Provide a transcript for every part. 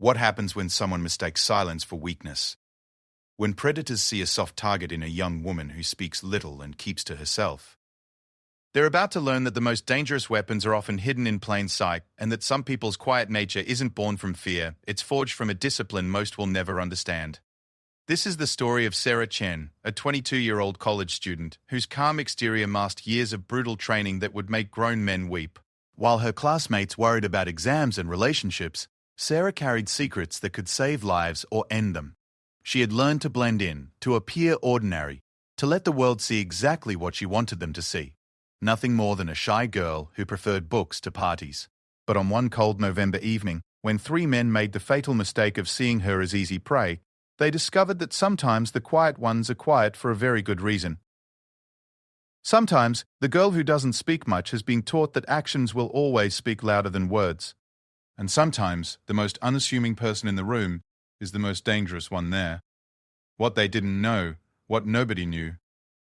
What happens when someone mistakes silence for weakness? When predators see a soft target in a young woman who speaks little and keeps to herself? They're about to learn that the most dangerous weapons are often hidden in plain sight, and that some people's quiet nature isn't born from fear, it's forged from a discipline most will never understand. This is the story of Sarah Chen, a 22-year-old college student whose calm exterior masked years of brutal training that would make grown men weep. While her classmates worried about exams and relationships, Sarah carried secrets that could save lives or end them. She had learned to blend in, to appear ordinary, to let the world see exactly what she wanted them to see. Nothing more than a shy girl who preferred books to parties. But on one cold November evening, when three men made the fatal mistake of seeing her as easy prey, they discovered that sometimes the quiet ones are quiet for a very good reason. Sometimes, the girl who doesn't speak much has been taught that actions will always speak louder than words. And sometimes, the most unassuming person in the room is the most dangerous one there. What they didn't know, what nobody knew,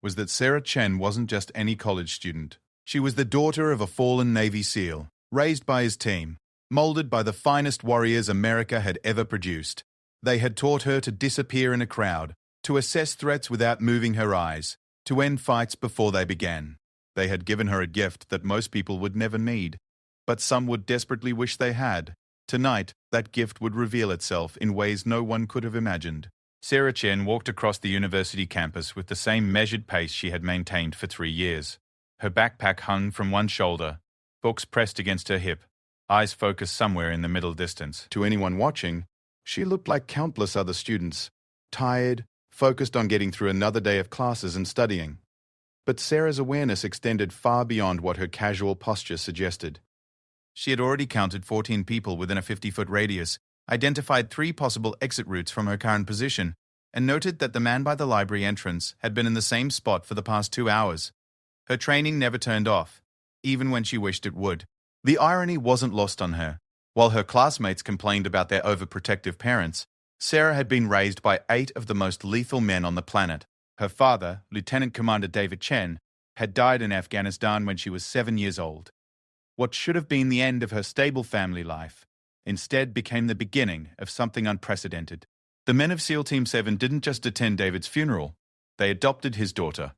was that Sarah Chen wasn't just any college student. She was the daughter of a fallen Navy SEAL, raised by his team, molded by the finest warriors America had ever produced. They had taught her to disappear in a crowd, to assess threats without moving her eyes, to end fights before they began. They had given her a gift that most people would never need, but some would desperately wish they had. Tonight, that gift would reveal itself in ways no one could have imagined. Sarah Chen walked across the university campus with the same measured pace she had maintained for 3 years. Her backpack hung from one shoulder, books pressed against her hip, eyes focused somewhere in the middle distance. To anyone watching, she looked like countless other students, tired, focused on getting through another day of classes and studying. But Sarah's awareness extended far beyond what her casual posture suggested. She had already counted 14 people within a 50-foot radius, identified 3 possible exit routes from her current position, and noted that the man by the library entrance had been in the same spot for the past 2 hours. Her training never turned off, even when she wished it would. The irony wasn't lost on her. While her classmates complained about their overprotective parents, Sarah had been raised by 8 of the most lethal men on the planet. Her father, Lieutenant Commander David Chen, had died in Afghanistan when she was 7 years old. What should have been the end of her stable family life instead became the beginning of something unprecedented. The men of SEAL Team 7 didn't just attend David's funeral, they adopted his daughter.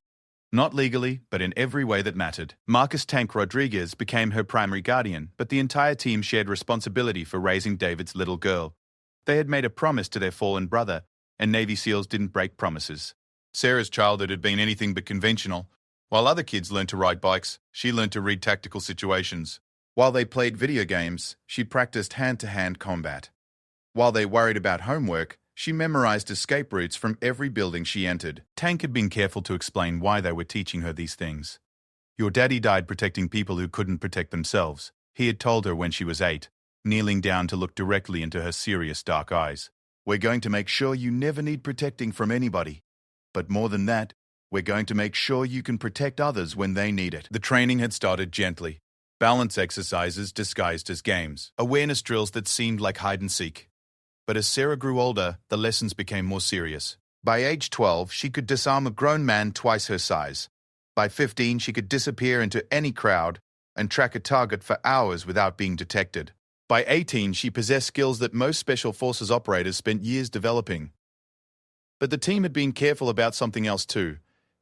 Not legally, but in every way that mattered. Marcus Tank Rodriguez became her primary guardian, but the entire team shared responsibility for raising David's little girl. They had made a promise to their fallen brother, and Navy SEALs didn't break promises. Sarah's childhood had been anything but conventional. While other kids learned to ride bikes, she learned to read tactical situations. While they played video games, she practiced hand-to-hand combat. While they worried about homework, she memorized escape routes from every building she entered. Tank had been careful to explain why they were teaching her these things. Your daddy died protecting people who couldn't protect themselves, he had told her when she was 8, kneeling down to look directly into her serious dark eyes. We're going to make sure you never need protecting from anybody. But more than that, we're going to make sure you can protect others when they need it. The training had started gently. Balance exercises disguised as games. Awareness drills that seemed like hide and seek. But as Sarah grew older, the lessons became more serious. By age 12, she could disarm a grown man twice her size. By 15, she could disappear into any crowd and track a target for hours without being detected. By 18, she possessed skills that most Special Forces operators spent years developing. But the team had been careful about something else too,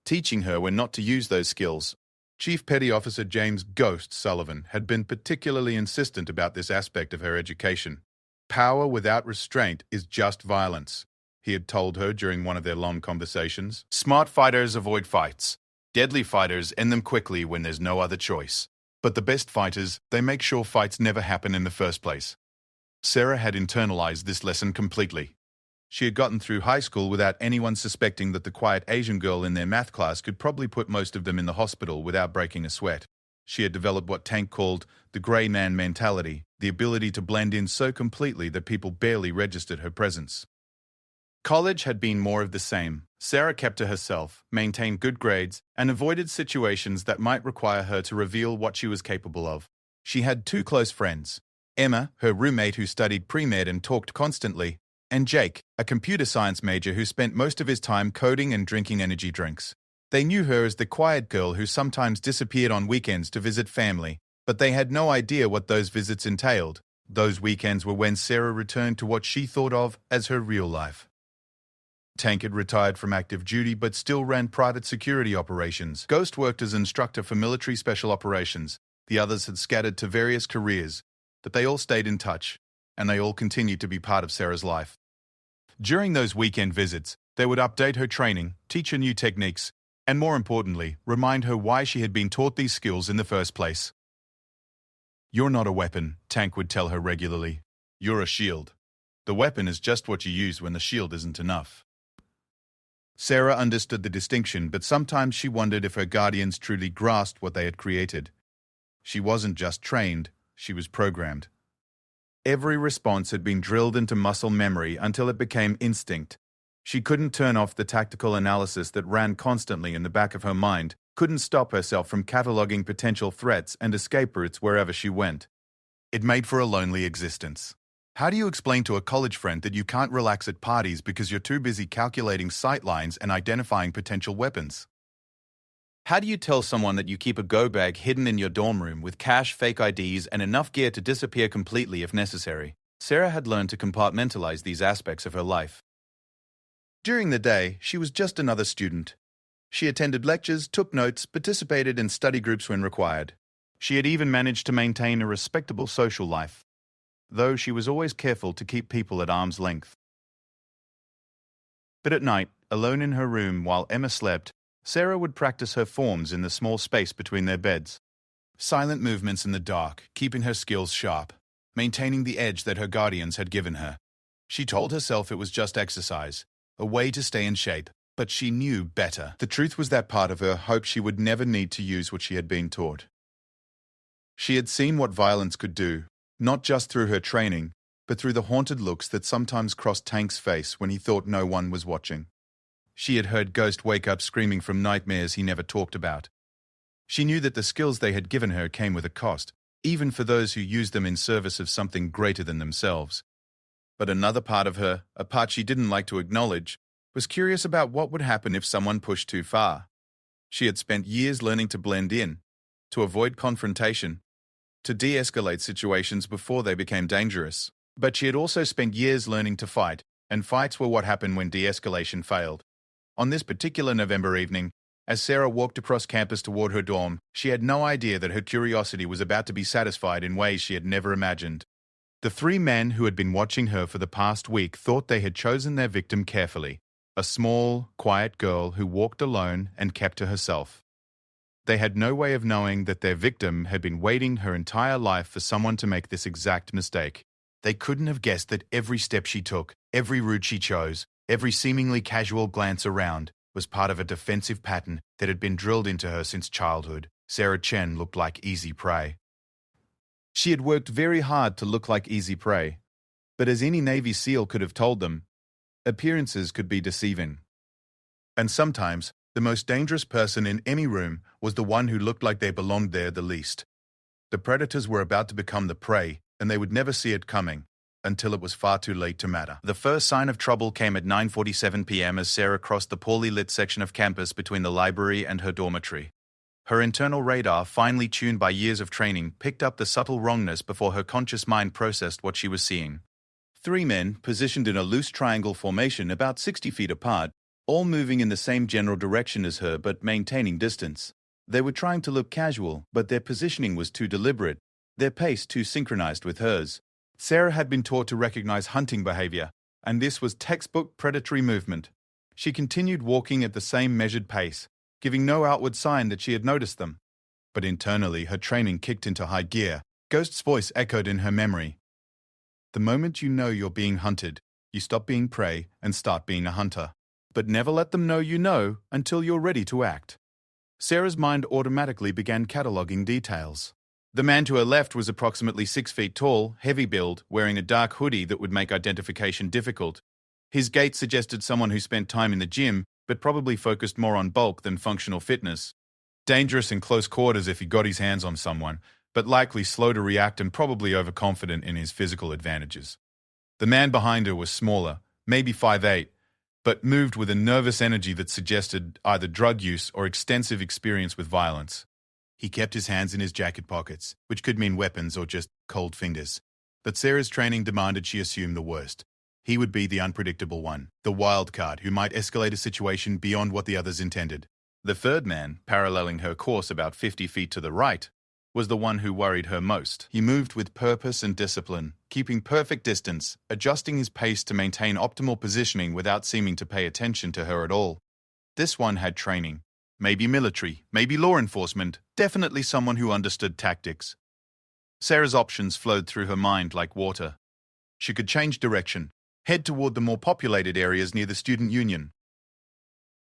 teaching her when not to use those skills. Chief Petty Officer James "Ghost" Sullivan had been particularly insistent about this aspect of her education. Power without restraint is just violence, he had told her during one of their long conversations. Smart fighters avoid fights. Deadly fighters end them quickly when there's no other choice. But the best fighters, they make sure fights never happen in the first place. Sarah had internalized this lesson completely. She had gotten through high school without anyone suspecting that the quiet Asian girl in their math class could probably put most of them in the hospital without breaking a sweat. She had developed what Tank called the grey man mentality, the ability to blend in so completely that people barely registered her presence. College had been more of the same. Sarah kept to herself, maintained good grades, and avoided situations that might require her to reveal what she was capable of. She had 2 close friends, Emma, her roommate who studied pre-med and talked constantly, and Jake, a computer science major who spent most of his time coding and drinking energy drinks. They knew her as the quiet girl who sometimes disappeared on weekends to visit family, but they had no idea what those visits entailed. Those weekends were when Sarah returned to what she thought of as her real life. Tank had retired from active duty but still ran private security operations. Ghost worked as instructor for military special operations. The others had scattered to various careers, but they all stayed in touch, and they all continued to be part of Sarah's life. During those weekend visits, they would update her training, teach her new techniques, and more importantly, remind her why she had been taught these skills in the first place. "You're not a weapon," Tank would tell her regularly. "You're a shield. The weapon is just what you use when the shield isn't enough." Sarah understood the distinction, but sometimes she wondered if her guardians truly grasped what they had created. She wasn't just trained, she was programmed. Every response had been drilled into muscle memory until it became instinct. She couldn't turn off the tactical analysis that ran constantly in the back of her mind, couldn't stop herself from cataloging potential threats and escape routes wherever she went. It made for a lonely existence. How do you explain to a college friend that you can't relax at parties because you're too busy calculating sight lines and identifying potential weapons? How do you tell someone that you keep a go bag hidden in your dorm room with cash, fake IDs, and enough gear to disappear completely if necessary? Sarah had learned to compartmentalize these aspects of her life. During the day, she was just another student. She attended lectures, took notes, participated in study groups when required. She had even managed to maintain a respectable social life, though she was always careful to keep people at arm's length. But at night, alone in her room while Emma slept, Sarah would practice her forms in the small space between their beds. Silent movements in the dark, keeping her skills sharp, maintaining the edge that her guardians had given her. She told herself it was just exercise, a way to stay in shape, but she knew better. The truth was that part of her hoped she would never need to use what she had been taught. She had seen what violence could do, not just through her training, but through the haunted looks that sometimes crossed Tank's face when he thought no one was watching. She had heard Ghost wake up screaming from nightmares he never talked about. She knew that the skills they had given her came with a cost, even for those who used them in service of something greater than themselves. But another part of her, a part she didn't like to acknowledge, was curious about what would happen if someone pushed too far. She had spent years learning to blend in, to avoid confrontation, to de-escalate situations before they became dangerous. But she had also spent years learning to fight, and fights were what happened when de-escalation failed. On this particular November evening, as Sarah walked across campus toward her dorm, she had no idea that her curiosity was about to be satisfied in ways she had never imagined. The three men who had been watching her for the past week thought they had chosen their victim carefully, a small, quiet girl who walked alone and kept to herself. They had no way of knowing that their victim had been waiting her entire life for someone to make this exact mistake. They couldn't have guessed that every step she took, every route she chose, every seemingly casual glance around, was part of a defensive pattern that had been drilled into her since childhood. Sarah Chen looked like easy prey. She had worked very hard to look like easy prey, but as any Navy SEAL could have told them, appearances could be deceiving. And sometimes, the most dangerous person in any room was the one who looked like they belonged there the least. The predators were about to become the prey, and they would never see it coming, until it was far too late to matter. The first sign of trouble came at 9:47 p.m. as Sarah crossed the poorly lit section of campus between the library and her dormitory. Her internal radar, finely tuned by years of training, picked up the subtle wrongness before her conscious mind processed what she was seeing. Three men, positioned in a loose triangle formation about 60 feet apart, all moving in the same general direction as her but maintaining distance. They were trying to look casual, but their positioning was too deliberate, their pace too synchronized with hers. Sarah had been taught to recognize hunting behavior, and this was textbook predatory movement. She continued walking at the same measured pace, giving no outward sign that she had noticed them. But internally, her training kicked into high gear. Ghost's voice echoed in her memory. The moment you know you're being hunted, you stop being prey and start being a hunter. But never let them know you know until you're ready to act. Sarah's mind automatically began cataloging details. The man to her left was approximately 6 feet tall, heavy build, wearing a dark hoodie that would make identification difficult. His gait suggested someone who spent time in the gym, but probably focused more on bulk than functional fitness. Dangerous in close quarters if he got his hands on someone, but likely slow to react and probably overconfident in his physical advantages. The man behind her was smaller, maybe 5'8", but moved with a nervous energy that suggested either drug use or extensive experience with violence. He kept his hands in his jacket pockets, which could mean weapons or just cold fingers. But Sarah's training demanded she assume the worst. He would be the unpredictable one, the wild card who might escalate a situation beyond what the others intended. The third man, paralleling her course about 50 feet to the right, was the one who worried her most. He moved with purpose and discipline, keeping perfect distance, adjusting his pace to maintain optimal positioning without seeming to pay attention to her at all. This one had training. Maybe military, maybe law enforcement, definitely someone who understood tactics. Sarah's options flowed through her mind like water. She could change direction, head toward the more populated areas near the student union.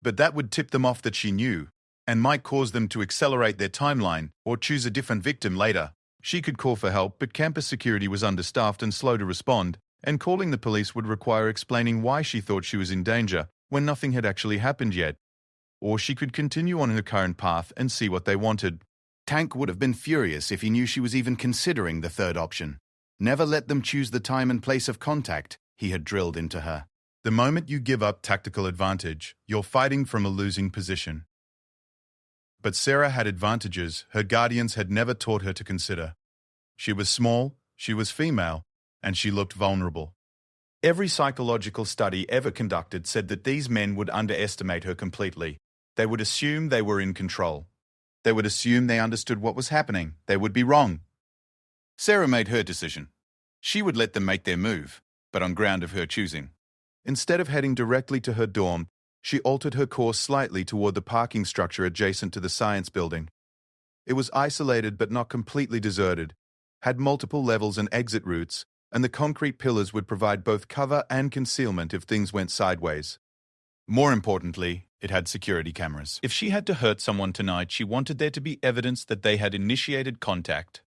But that would tip them off that she knew, and might cause them to accelerate their timeline or choose a different victim later. She could call for help, but campus security was understaffed and slow to respond, and calling the police would require explaining why she thought she was in danger when nothing had actually happened yet. Or she could continue on her current path and see what they wanted. Tank would have been furious if he knew she was even considering the third option. Never let them choose the time and place of contact, he had drilled into her. The moment you give up tactical advantage, you're fighting from a losing position. But Sarah had advantages her guardians had never taught her to consider. She was small, she was female, and she looked vulnerable. Every psychological study ever conducted said that these men would underestimate her completely. They would assume they were in control. They would assume they understood what was happening. They would be wrong. Sarah made her decision. She would let them make their move, but on ground of her choosing. Instead of heading directly to her dorm, she altered her course slightly toward the parking structure adjacent to the science building. It was isolated but not completely deserted, had multiple levels and exit routes, and the concrete pillars would provide both cover and concealment if things went sideways. More importantly, it had security cameras. If she had to hurt someone tonight, she wanted there to be evidence that they had initiated contact.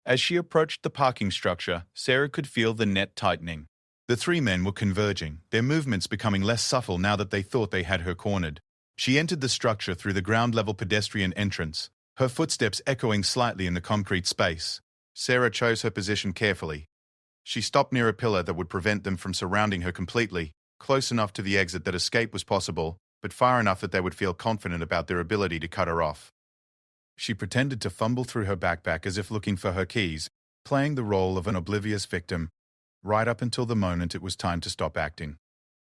As she approached the parking structure, Sarah could feel the net tightening. The three men were converging, their movements becoming less subtle now that they thought they had her cornered. She entered the structure through the ground-level pedestrian entrance, her footsteps echoing slightly in the concrete space. Sarah chose her position carefully. She stopped near a pillar that would prevent them from surrounding her completely, close enough to the exit that escape was possible, but far enough that they would feel confident about their ability to cut her off. She pretended to fumble through her backpack as if looking for her keys, playing the role of an oblivious victim, right up until the moment it was time to stop acting.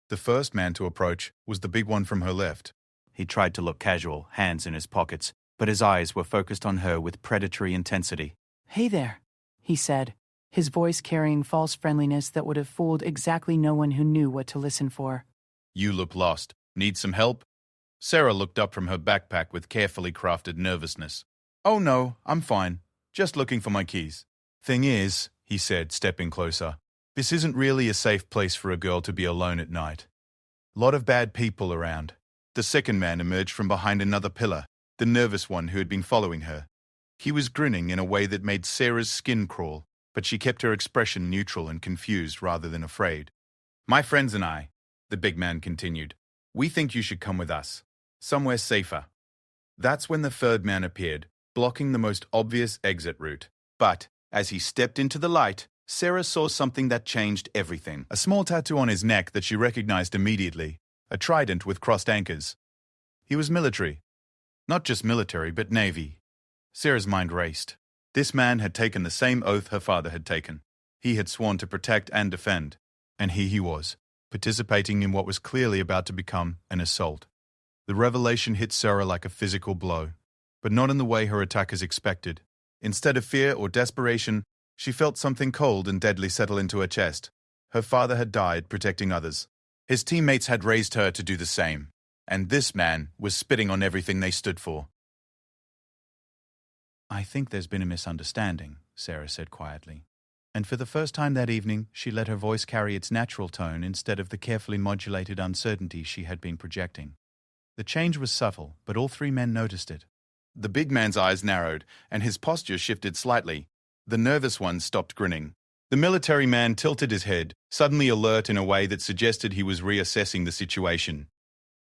The first man to approach was the big one from her left. He tried to look casual, hands in his pockets, but his eyes were focused on her with predatory intensity. "Hey there," he said, his voice carrying false friendliness that would have fooled exactly no one who knew what to listen for. "You look lost. Need some help?" Sarah looked up from her backpack with carefully crafted nervousness. "Oh no, I'm fine. Just looking for my keys." "Thing is," he said, stepping closer, "this isn't really a safe place for a girl to be alone at night. Lot of bad people around." The second man emerged from behind another pillar, the nervous one who had been following her. He was grinning in a way that made Sarah's skin crawl, but she kept her expression neutral and confused rather than afraid. "My friends and I," the big man continued, "we think you should come with us. Somewhere safer." That's when the third man appeared, blocking the most obvious exit route. But, as he stepped into the light, Sarah saw something that changed everything. A small tattoo on his neck that she recognized immediately, a trident with crossed anchors. He was military. Not just military, but Navy. Sarah's mind raced. This man had taken the same oath her father had taken. He had sworn to protect and defend. And here he was, participating in what was clearly about to become an assault. The revelation hit Sarah like a physical blow, but not in the way her attackers expected. Instead of fear or desperation, she felt something cold and deadly settle into her chest. Her father had died protecting others. His teammates had raised her to do the same. And this man was spitting on everything they stood for. "I think there's been a misunderstanding," Sarah said quietly. And for the first time that evening, she let her voice carry its natural tone instead of the carefully modulated uncertainty she had been projecting. The change was subtle, but all three men noticed it. The big man's eyes narrowed, and his posture shifted slightly. The nervous one stopped grinning. The military man tilted his head, suddenly alert in a way that suggested he was reassessing the situation.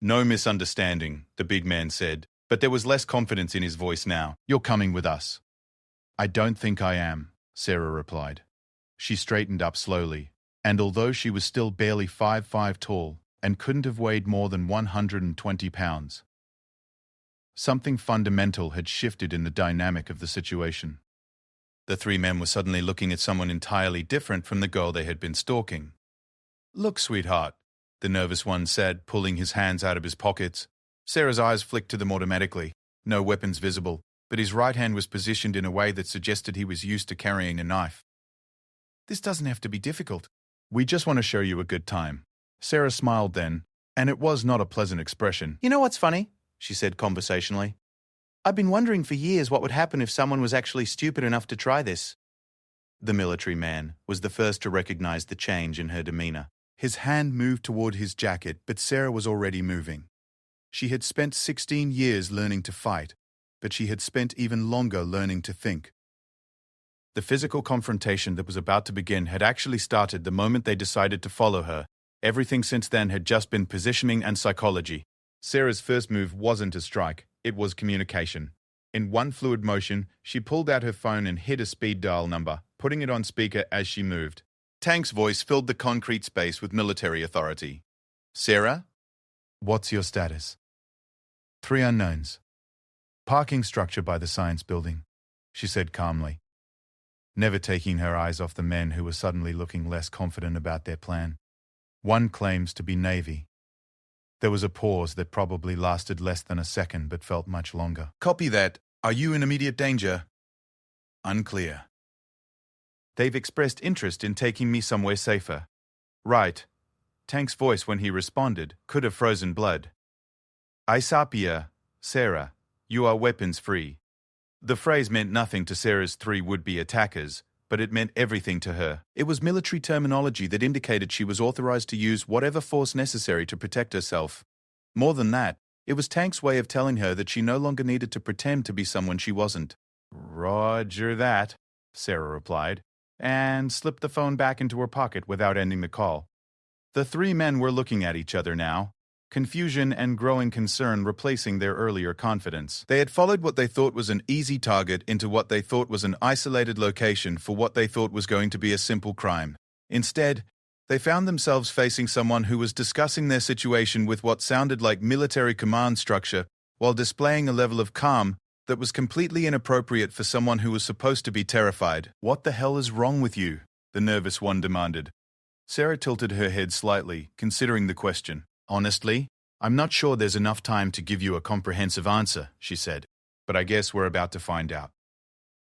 "No misunderstanding," the big man said, but there was less confidence in his voice now. "You're coming with us." "I don't think I am," Sarah replied. She straightened up slowly, and although she was still barely 5'5" tall and couldn't have weighed more than 120 pounds, something fundamental had shifted in the dynamic of the situation. The three men were suddenly looking at someone entirely different from the girl they had been stalking. "Look, sweetheart," the nervous one said, pulling his hands out of his pockets. Sarah's eyes flicked to them automatically, no weapons visible, but his right hand was positioned in a way that suggested he was used to carrying a knife. "This doesn't have to be difficult. We just want to show you a good time." Sarah smiled then, and it was not a pleasant expression. "You know what's funny?" she said conversationally. "I've been wondering for years what would happen if someone was actually stupid enough to try this." The military man was the first to recognize the change in her demeanor. His hand moved toward his jacket, but Sarah was already moving. She had spent 16 years learning to fight, but she had spent even longer learning to think. The physical confrontation that was about to begin had actually started the moment they decided to follow her. Everything since then had just been positioning and psychology. Sarah's first move wasn't a strike, it was communication. In one fluid motion, she pulled out her phone and hit a speed dial number, putting it on speaker as she moved. Tank's voice filled the concrete space with military authority. "Sarah? What's your status?" "Three unknowns. Parking structure by the science building," she said calmly, never taking her eyes off the men who were suddenly looking less confident about their plan. "One claims to be Navy." There was a pause that probably lasted less than a second but felt much longer. "Copy that. Are you in immediate danger?" "Unclear." "They've expressed interest in taking me somewhere safer." "Right." Tank's voice when he responded could have frozen blood. "Aisapia, Sarah, you are weapons-free." The phrase meant nothing to Sarah's three would-be attackers, but it meant everything to her. It was military terminology that indicated she was authorized to use whatever force necessary to protect herself. More than that, it was Tank's way of telling her that she no longer needed to pretend to be someone she wasn't. "Roger that," Sarah replied, and slipped the phone back into her pocket without ending the call. The three men were looking at each other now, confusion and growing concern replacing their earlier confidence. They had followed what they thought was an easy target into what they thought was an isolated location for what they thought was going to be a simple crime. Instead, they found themselves facing someone who was discussing their situation with what sounded like military command structure while displaying a level of calm that was completely inappropriate for someone who was supposed to be terrified. "What the hell is wrong with you?" the nervous one demanded. Sarah tilted her head slightly, considering the question. "Honestly, I'm not sure there's enough time to give you a comprehensive answer," she said, "but I guess we're about to find out."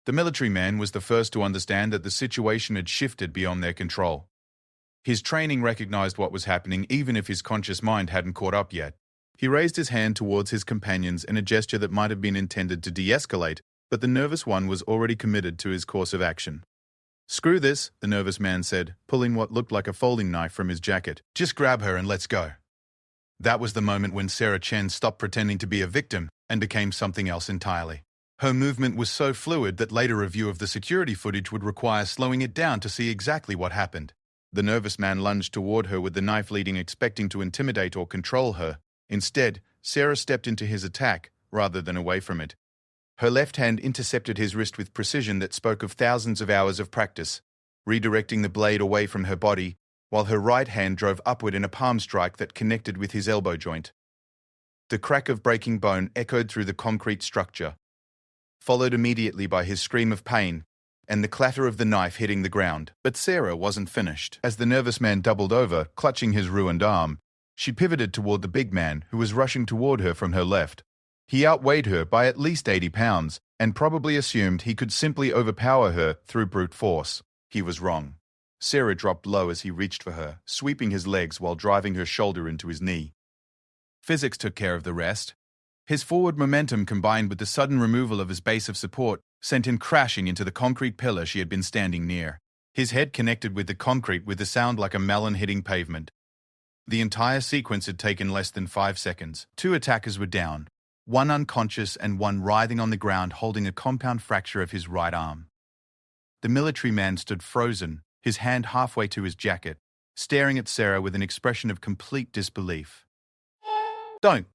The military man was the first to understand that the situation had shifted beyond their control. His training recognized what was happening even if his conscious mind hadn't caught up yet. He raised his hand towards his companions in a gesture that might have been intended to de-escalate, but the nervous one was already committed to his course of action. "Screw this," the nervous man said, pulling what looked like a folding knife from his jacket. "Just grab her and let's go." That was the moment when Sarah Chen stopped pretending to be a victim and became something else entirely. Her movement was so fluid that later review of the security footage would require slowing it down to see exactly what happened. The nervous man lunged toward her with the knife leading, expecting to intimidate or control her. Instead, Sarah stepped into his attack rather than away from it. Her left hand intercepted his wrist with precision that spoke of thousands of hours of practice, redirecting the blade away from her body, while her right hand drove upward in a palm strike that connected with his elbow joint. The crack of breaking bone echoed through the concrete structure, followed immediately by his scream of pain and the clatter of the knife hitting the ground. But Sarah wasn't finished. As the nervous man doubled over, clutching his ruined arm, she pivoted toward the big man who was rushing toward her from her left. He outweighed her by at least 80 pounds and probably assumed he could simply overpower her through brute force. He was wrong. Sarah dropped low as he reached for her, sweeping his legs while driving her shoulder into his knee. Physics took care of the rest. His forward momentum combined with the sudden removal of his base of support sent him crashing into the concrete pillar she had been standing near. His head connected with the concrete with a sound like a melon hitting pavement. The entire sequence had taken less than 5 seconds. 2 attackers were down, one unconscious and one writhing on the ground holding a compound fracture of his right arm. The military man stood frozen, his hand halfway to his jacket, staring at Sarah with an expression of complete disbelief. "Don't,"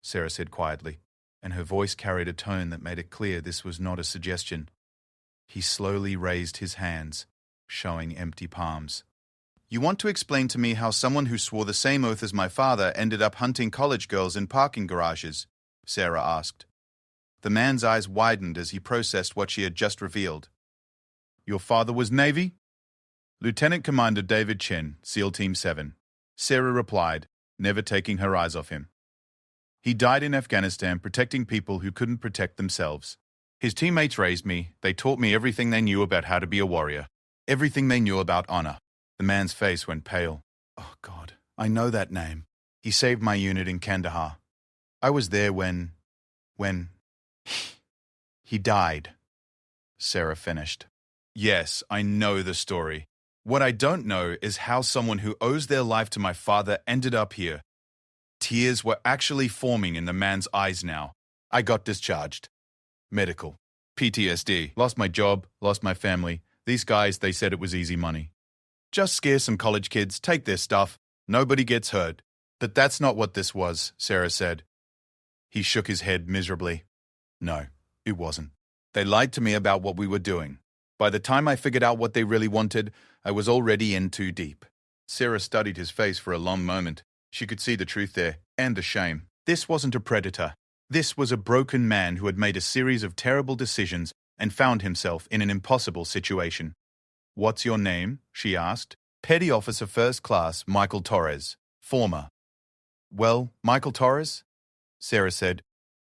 Sarah said quietly, and her voice carried a tone that made it clear this was not a suggestion. He slowly raised his hands, showing empty palms. "You want to explain to me how someone who swore the same oath as my father ended up hunting college girls in parking garages?" Sarah asked. The man's eyes widened as he processed what she had just revealed. Your father was Navy? Lieutenant Commander David Chen, SEAL Team 7. Sarah replied, never taking her eyes off him. He died in Afghanistan protecting people who couldn't protect themselves. His teammates raised me. They taught me everything they knew about how to be a warrior. Everything they knew about honor. The man's face went pale. Oh, God, I know that name. He saved my unit in Kandahar. I was there when he died. Sarah finished. Yes, I know the story. What I don't know is how someone who owes their life to my father ended up here. Tears were actually forming in the man's eyes now. I got discharged. Medical. PTSD. Lost my job, lost my family. These guys, they said it was easy money. Just scare some college kids, take their stuff. Nobody gets hurt. But that's not what this was, Sarah said. He shook his head miserably. No, it wasn't. They lied to me about what we were doing. By the time I figured out what they really wanted, I was already in too deep. Sarah studied his face for a long moment. She could see the truth there, and the shame. This wasn't a predator. This was a broken man who had made a series of terrible decisions and found himself in an impossible situation. What's your name? She asked. Petty Officer First Class Michael Torres, former. Well, Michael Torres? Sarah said,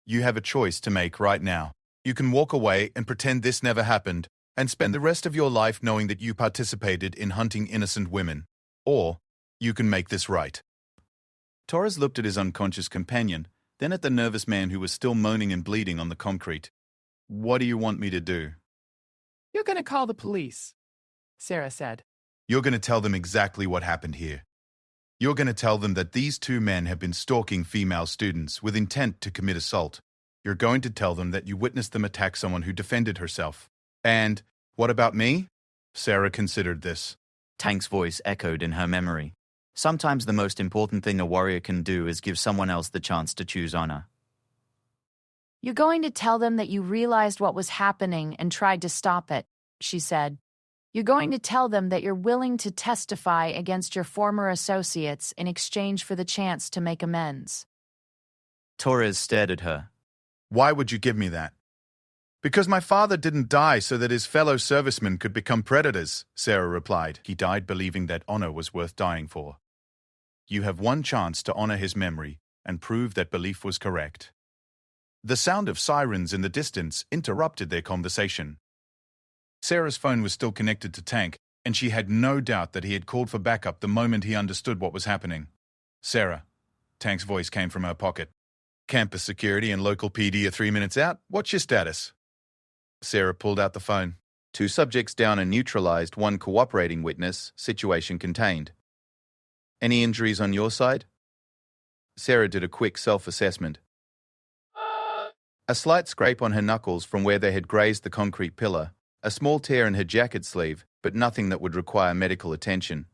you have a choice to make right now. You can walk away and pretend this never happened and spend the rest of your life knowing that you participated in hunting innocent women. Or you can make this right. Torres looked at his unconscious companion, then at the nervous man who was still moaning and bleeding on the concrete. What do you want me to do? You're going to call the police, Sarah said. You're going to tell them exactly what happened here. You're going to tell them that these two men have been stalking female students with intent to commit assault. You're going to tell them that you witnessed them attack someone who defended herself. And what about me? Sarah considered this. Tank's voice echoed in her memory. Sometimes the most important thing a warrior can do is give someone else the chance to choose honor. You're going to tell them that you realized what was happening and tried to stop it, she said. You're going to tell them that you're willing to testify against your former associates in exchange for the chance to make amends. Torres stared at her. Why would you give me that? Because my father didn't die so that his fellow servicemen could become predators, Sarah replied. He died believing that honor was worth dying for. You have one chance to honor his memory and prove that belief was correct. The sound of sirens in the distance interrupted their conversation. Sarah's phone was still connected to Tank, and she had no doubt that he had called for backup the moment he understood what was happening. Sarah. Tank's voice came from her pocket. Campus security and local PD are 3 minutes out. What's your status? Sarah pulled out the phone. 2 subjects down and neutralized, 1 cooperating witness, situation contained. Any injuries on your side? Sarah did a quick self-assessment. A slight scrape on her knuckles from where they had grazed the concrete pillar, a small tear in her jacket sleeve, but nothing that would require medical attention.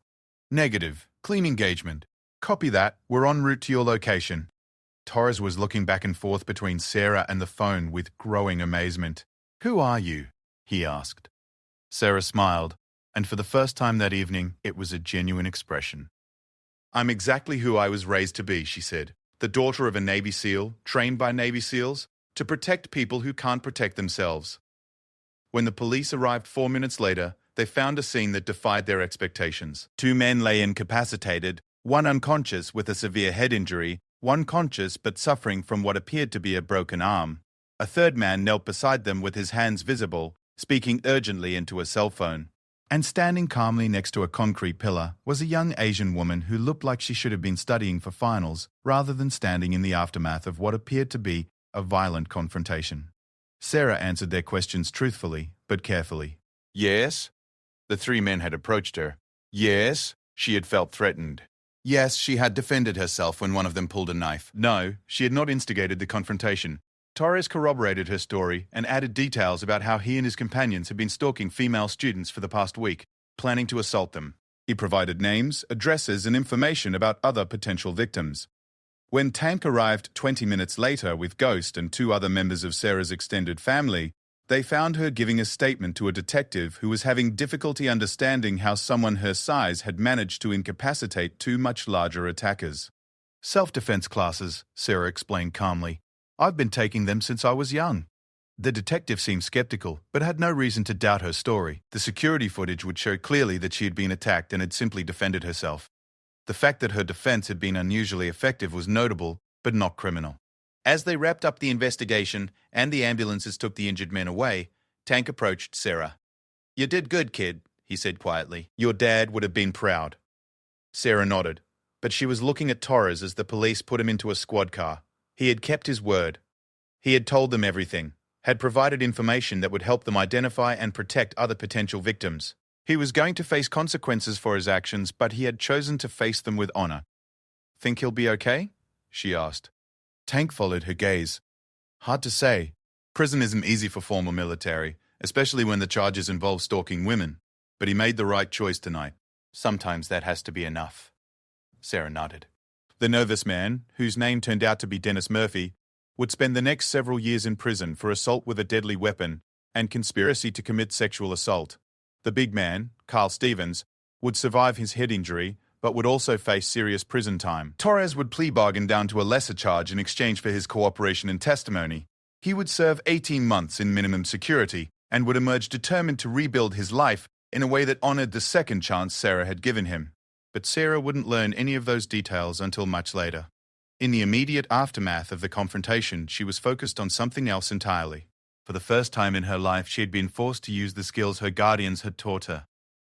Negative. Clean engagement. Copy that. We're en route to your location. Torres was looking back and forth between Sarah and the phone with growing amazement. Who are you? He asked. Sarah smiled, and for the first time that evening, it was a genuine expression. I'm exactly who I was raised to be, she said. The daughter of a Navy SEAL, trained by Navy SEALs, to protect people who can't protect themselves. When the police arrived 4 minutes later, they found a scene that defied their expectations. 2 men lay incapacitated, 1 unconscious with a severe head injury, 1 conscious but suffering from what appeared to be a broken arm. A 3rd man knelt beside them with his hands visible, speaking urgently into a cell phone. And standing calmly next to a concrete pillar was a young Asian woman who looked like she should have been studying for finals rather than standing in the aftermath of what appeared to be a violent confrontation. Sarah answered their questions truthfully, but carefully. Yes? The 3 men had approached her. Yes? She had felt threatened. Yes, she had defended herself when one of them pulled a knife. No, she had not instigated the confrontation. Torres corroborated her story and added details about how he and his companions had been stalking female students for the past week, planning to assault them. He provided names, addresses, and information about other potential victims. When Tank arrived 20 minutes later with Ghost and 2 other members of Sarah's extended family, they found her giving a statement to a detective who was having difficulty understanding how someone her size had managed to incapacitate 2 much larger attackers. Self-defense classes, Sarah explained calmly. I've been taking them since I was young. The detective seemed skeptical, but had no reason to doubt her story. The security footage would show clearly that she had been attacked and had simply defended herself. The fact that her defense had been unusually effective was notable, but not criminal. As they wrapped up the investigation and the ambulances took the injured men away, Tank approached Sarah. "You did good, kid," he said quietly. "Your dad would have been proud." Sarah nodded, but she was looking at Torres as the police put him into a squad car. He had kept his word. He had told them everything, had provided information that would help them identify and protect other potential victims. He was going to face consequences for his actions, but he had chosen to face them with honor. "Think he'll be okay?" she asked. Tank followed her gaze. "Hard to say. Prison isn't easy for former military, especially when the charges involve stalking women. But he made the right choice tonight. Sometimes that has to be enough." Sarah nodded. The nervous man, whose name turned out to be Dennis Murphy, would spend the next several years in prison for assault with a deadly weapon and conspiracy to commit sexual assault. The big man, Carl Stevens, would survive his head injury, but would also face serious prison time. Torres would plea bargain down to a lesser charge in exchange for his cooperation and testimony. He would serve 18 months in minimum security and would emerge determined to rebuild his life in a way that honored the second chance Sarah had given him. But Sarah wouldn't learn any of those details until much later. In the immediate aftermath of the confrontation, she was focused on something else entirely. For the first time in her life, she had been forced to use the skills her guardians had taught her.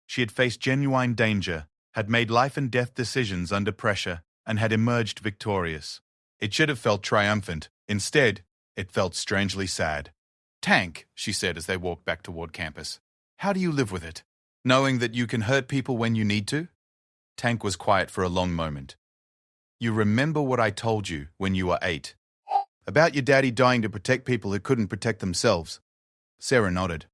She had faced genuine danger, had made life and death decisions under pressure, and had emerged victorious. It should have felt triumphant. Instead, it felt strangely sad. "Tank," she said as they walked back toward campus, "how do you live with it? Knowing that you can hurt people when you need to?" Tank was quiet for a long moment. "You remember what I told you when you were 8? About your daddy dying to protect people who couldn't protect themselves?" Sarah nodded.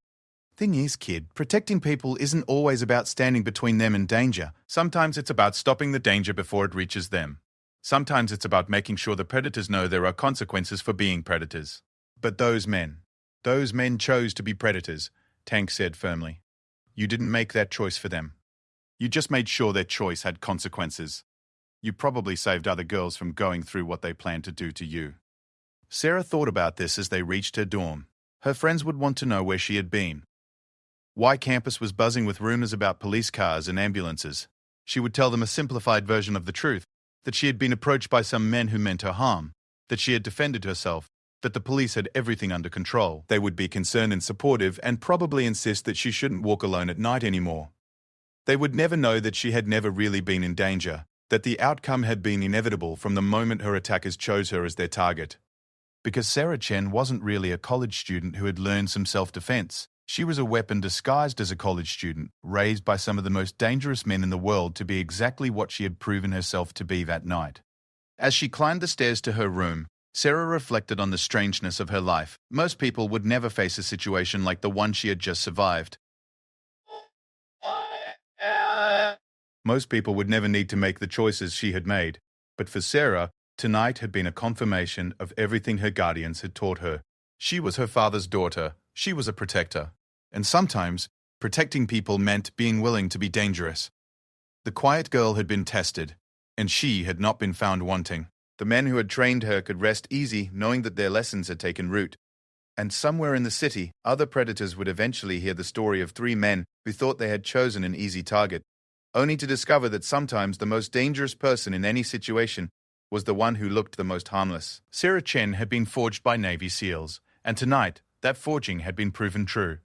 "Thing is, kid, protecting people isn't always about standing between them and danger. Sometimes it's about stopping the danger before it reaches them. Sometimes it's about making sure the predators know there are consequences for being predators. But those men chose to be predators," Tank said firmly. "You didn't make that choice for them. You just made sure their choice had consequences. You probably saved other girls from going through what they planned to do to you." Sarah thought about this as they reached her dorm. Her friends would want to know where she had been. Why campus was buzzing with rumors about police cars and ambulances. She would tell them a simplified version of the truth, that she had been approached by some men who meant her harm, that she had defended herself, that the police had everything under control. They would be concerned and supportive and probably insist that she shouldn't walk alone at night anymore. They would never know that she had never really been in danger, that the outcome had been inevitable from the moment her attackers chose her as their target. Because Sarah Chen wasn't really a college student who had learned some self-defense. She was a weapon disguised as a college student, raised by some of the most dangerous men in the world to be exactly what she had proven herself to be that night. As she climbed the stairs to her room, Sarah reflected on the strangeness of her life. Most people would never face a situation like the one she had just survived. Most people would never need to make the choices she had made. But for Sarah, tonight had been a confirmation of everything her guardians had taught her. She was her father's daughter. She was a protector. And sometimes, protecting people meant being willing to be dangerous. The quiet girl had been tested, and she had not been found wanting. The men who had trained her could rest easy knowing that their lessons had taken root. And somewhere in the city, other predators would eventually hear the story of 3 men who thought they had chosen an easy target, only to discover that sometimes the most dangerous person in any situation was the one who looked the most harmless. Sarah Chen had been forged by Navy SEALs, and tonight, that forging had been proven true.